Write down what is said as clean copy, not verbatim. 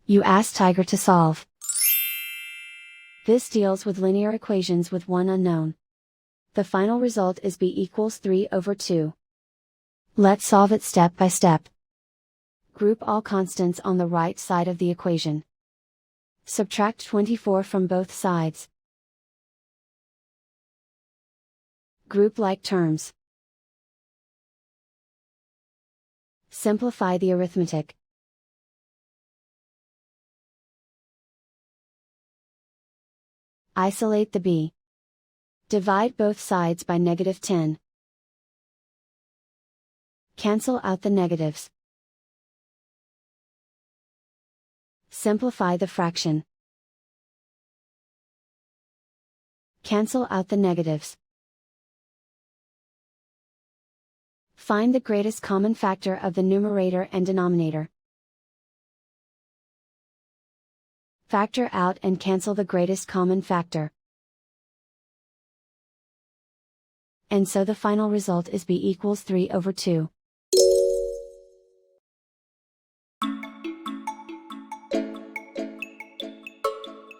You ask Tiger to solve. This deals with linear equations with one unknown. The final result is b equals 3/2. Let's solve it step by step. Group all constants on the right side of the equation. Subtract 24 from both sides. Group like terms. Simplify the arithmetic. Isolate the b. Divide both sides by -10. Cancel out the negatives. Simplify the fraction. Cancel out the negatives. Find the greatest common factor of the numerator and denominator. Factor out and cancel the greatest common factor. And so the final result is b equals 3/2.